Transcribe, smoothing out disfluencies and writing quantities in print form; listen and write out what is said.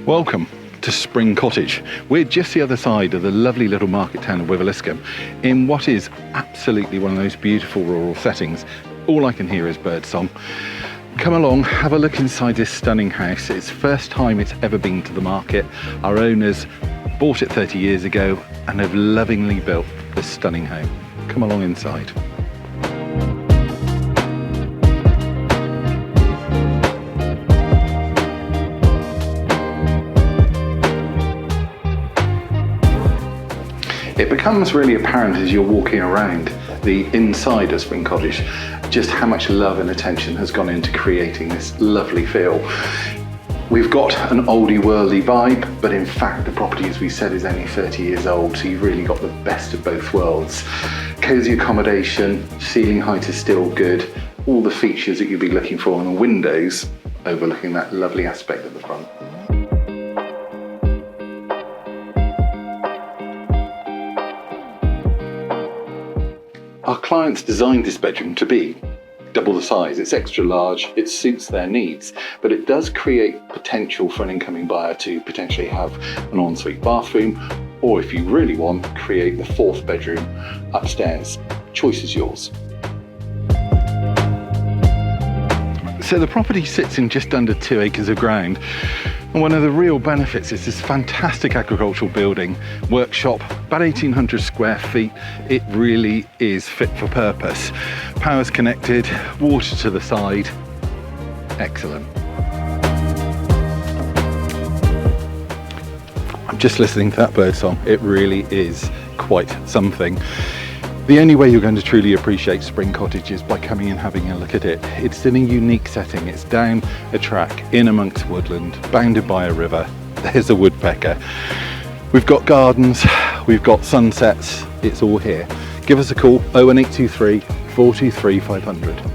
Welcome to Spring Cottage. We're just the other side of the lovely little market town of Wiveliscombe in what is absolutely one of those beautiful rural settings. All I can hear is birdsong. Come along, have a look inside this stunning house. It's the first time it's ever been to the market. Our owners bought it 30 years ago and have lovingly built this stunning home. Come along inside. It becomes really apparent as you're walking around the inside of Spring Cottage just how much love and attention has gone into creating this lovely feel. We've got an oldie worldly vibe, but in fact the property, as we said, is only 30 years old, so you've really got the best of both worlds. Cosy accommodation, ceiling height is still good, all the features that you'd be looking for on the windows overlooking that lovely aspect at the front. Our clients designed this bedroom to be double the size. It's extra large, it suits their needs, but it does create potential for an incoming buyer to potentially have an ensuite bathroom, or if you really want, create the fourth bedroom upstairs. Choice is yours. So the property sits in just under 2 acres of ground. And one of the real benefits is this fantastic agricultural building, workshop, about 1,800 square feet. It really is fit for purpose. Power's connected, water to the side, excellent. I'm just listening to that bird song. It really is quite something. The only way you're going to truly appreciate Spring Cottage is by coming and having a look at it. It's in a unique setting. It's down a track in amongst woodland, bounded by a river. There's a woodpecker. We've got gardens, we've got sunsets. It's all here. Give us a call, 01823 423 500.